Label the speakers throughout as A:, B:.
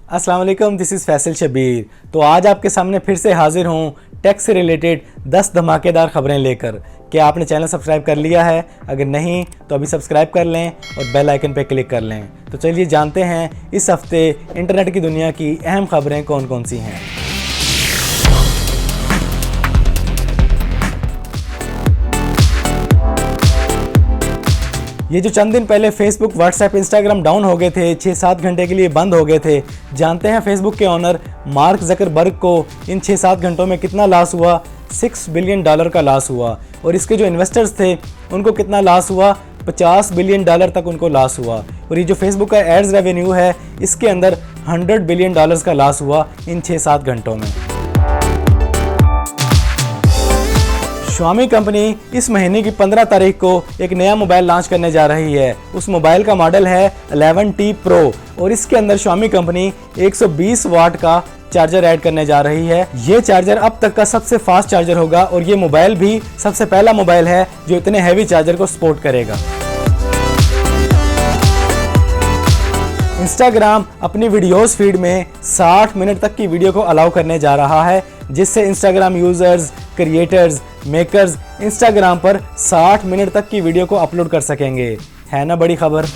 A: अस्सलाम वालेकुम, this is Faisal Shabir. तो आज आपके सामने फिर से हाजिर हूँ टेक से रिलेटेड 10 धमाकेदार खबरें लेकर। क्या आपने चैनल सब्सक्राइब कर लिया है? अगर नहीं तो अभी सब्सक्राइब कर लें और बेल आइकन पर क्लिक कर लें। तो चलिए जानते हैं इस हफ्ते इंटरनेट की दुनिया की अहम खबरें कौन कौन सी हैं। ये जो चंद दिन पहले फेसबुक, व्हाट्सएप, इंस्टाग्राम डाउन हो गए थे, 6-7 घंटे के लिए बंद हो गए थे। जानते हैं फेसबुक के ओनर मार्क ज़करबर्ग को इन 6-7 घंटों में कितना लॉस हुआ? $6 बिलियन का लॉस हुआ। और इसके जो इन्वेस्टर्स थे उनको कितना लॉस हुआ? $50 बिलियन तक उनको लॉस हुआ। और ये जो फेसबुक का एड्स रेवेन्यू है इसके अंदर $100 बिलियन का लॉस हुआ इन 6-7 घंटों में। Xiaomi कंपनी इस महीने की 15 तारीख को एक नया मोबाइल लॉन्च करने जा रही है। उस मोबाइल का मॉडल है 11T Pro और इसके अंदर Xiaomi कंपनी 120 वाट का चार्जर ऐड करने जा रही है। ये चार्जर अब तक का सबसे फास्ट चार्जर होगा और ये मोबाइल भी सबसे पहला मोबाइल है जो इतने हैवी चार्जर को सपोर्ट करेगा। इंस्टाग्राम अपनी वीडियोस फीड में 60 मिनट तक की वीडियो को अलाउ करने जा रहा है, जिससे Instagram users, creators, makers Instagram पर 60 मिनट तक की वीडियो को अपलोड कर सकेंगे। है ना बड़ी खबर।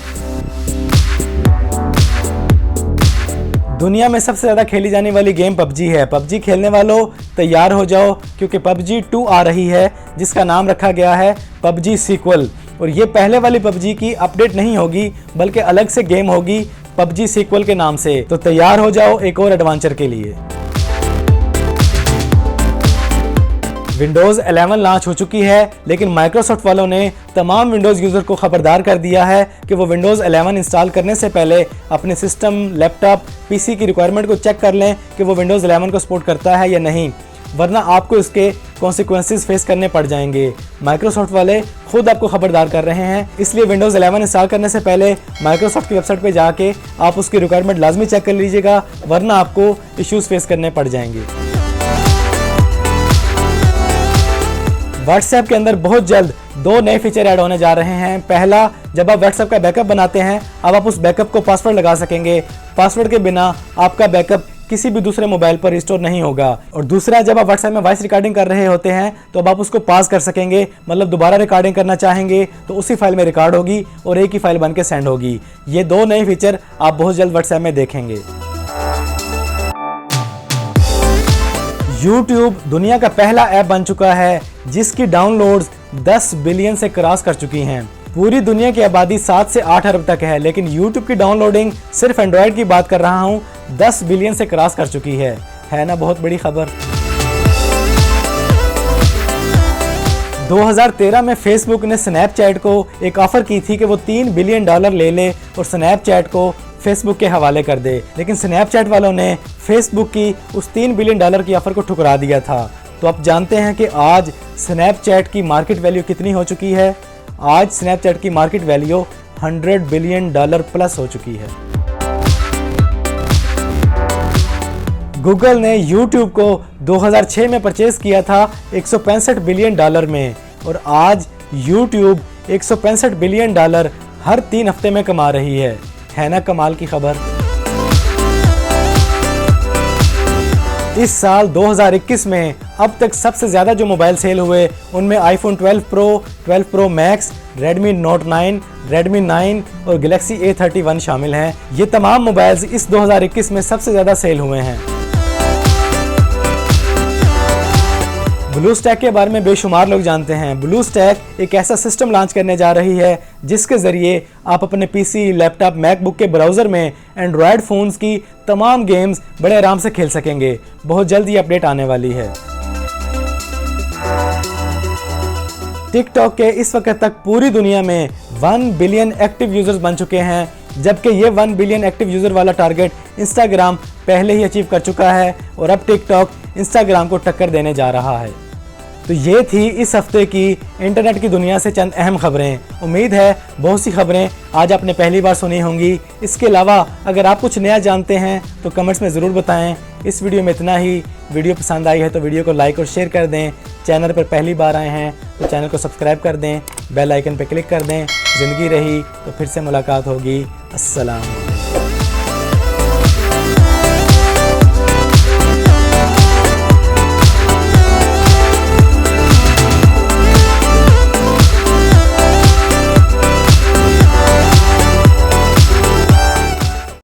A: दुनिया में सबसे ज़्यादा खेली जाने वाली गेम पबजी है। पबजी खेलने वालों तैयार हो जाओ क्योंकि पबजी 2 आ रही है जिसका नाम रखा गया है पबजी सीक्वल। और ये पहले वाली पबजी की अपडेट नहीं होगी बल्कि अलग से गेम होगी पबजी सीक्वल के नाम से। तो तैयार हो जाओ एक और एडवेंचर के लिए। विंडोज़ 11 लॉन्च हो चुकी है, लेकिन माइक्रोसॉफ्ट वालों ने तमाम विंडोज़ यूज़र को खबरदार कर दिया है कि वो विंडोज़ 11 इंस्टॉल करने से पहले अपने सिस्टम, लैपटॉप, पीसी की रिक्वायरमेंट को चेक कर लें कि वो विंडोज़ 11 को सपोर्ट करता है या नहीं, वरना आपको इसके कॉन्सिक्वेंसेस फेस करने पड़ जाएंगे। माइक्रोसॉफ्ट वाले खुद आपको खबरदार कर रहे हैं, इसलिए विंडोज़ 11 इंस्टॉल करने से पहले माइक्रोसॉफ्ट की वेबसाइट पे जाके आप उसकी रिक्वायरमेंट लाजमी चेक कर लीजिएगा, वरना आपको इश्यूज़ फेस करने पड़ जाएंगे। व्हाट्सएप के अंदर बहुत जल्द 2 नए फीचर ऐड होने जा रहे हैं। पहला, जब आप व्हाट्सएप का बैकअप बनाते हैं अब आप उस बैकअप को पासवर्ड लगा सकेंगे। पासवर्ड के बिना आपका बैकअप किसी भी दूसरे मोबाइल पर रिस्टोर नहीं होगा। और दूसरा, जब आप व्हाट्सएप में वॉइस रिकॉर्डिंग कर रहे होते हैं तो अब आप उसको पास कर सकेंगे, मतलब दोबारा रिकॉर्डिंग करना चाहेंगे तो उसी फाइल में रिकॉर्ड होगी और एक ही फाइल बन के सेंड होगी। ये 2 नए फीचर आप बहुत जल्द व्हाट्सएप में देखेंगे। YouTube दुनिया का पहला ऐप बन चुका है जिसकी डाउनलोड्स 10 बिलियन से क्रॉस कर चुकी हैं। पूरी दुनिया की आबादी 7 से 8 अरब तक है, लेकिन YouTube की डाउनलोडिंग सिर्फ एंड्रॉयड की बात कर रहा हूँ 10 बिलियन से क्रॉस कर चुकी है ना बहुत बड़ी खबर। 2013 में फेसबुक ने स्नैपचैट को एक ऑफर की थी कि वो $3 बिलियन ले ले और स्नैपचैट को फेसबुक के हवाले कर दे, लेकिन स्नैपचैट वालों ने फेसबुक की उस $3 बिलियन की ऑफर को ठुकरा दिया था। तो आप जानते हैं कि आज स्नैपचैट की मार्केट वैल्यू कितनी हो चुकी है? आज स्नैपचैट की मार्केट वैल्यू $100 बिलियन प्लस हो चुकी है। गूगल ने YouTube को 2006 में परचेज किया था $165 बिलियन में और आज YouTube $165 बिलियन हर 3 हफ्ते में कमा रही है ना कमाल की खबर। इस साल 2021 में अब तक सबसे ज़्यादा जो मोबाइल सेल हुए उनमें iPhone 12 Pro, 12 Pro Max, Redmi Note 9, Redmi 9 और Galaxy A31 शामिल हैं। ये तमाम मोबाइल्स इस 2021 में सबसे ज़्यादा सेल हुए हैं। ब्लूस्टैक के बारे में बेशुमार लोग जानते हैं। ब्लूस्टैक एक ऐसा सिस्टम लॉन्च करने जा रही है जिसके ज़रिए आप अपने पीसी, लैपटॉप, मैकबुक के ब्राउज़र में एंड्रॉयड फ़ोन्स की तमाम गेम्स बड़े आराम से खेल सकेंगे। बहुत जल्द ये अपडेट आने वाली है। टिकटॉक के इस वक्त तक पूरी दुनिया में 1 बिलियन एक्टिव यूज़र्स बन चुके हैं, जबकि ये 1 बिलियन एक्टिव यूज़र वाला टारगेट इंस्टाग्राम पहले ही अचीव कर चुका है और अब टिकटॉक इंस्टाग्राम को टक्कर देने जा रहा है। तो ये थी इस हफ्ते की इंटरनेट की दुनिया से चंद अहम खबरें। उम्मीद है बहुत सी खबरें आज आपने पहली बार सुनी होंगी। इसके अलावा अगर आप कुछ नया जानते हैं तो कमेंट्स में ज़रूर बताएं। इस वीडियो में इतना ही। वीडियो पसंद आई है तो वीडियो को लाइक और शेयर कर दें। चैनल पर पहली बार आए हैं तो चैनल को सब्सक्राइब कर दें, बेल आइकन पर क्लिक कर दें। ज़िंदगी रही तो फिर से मुलाकात होगी। अस्सलाम।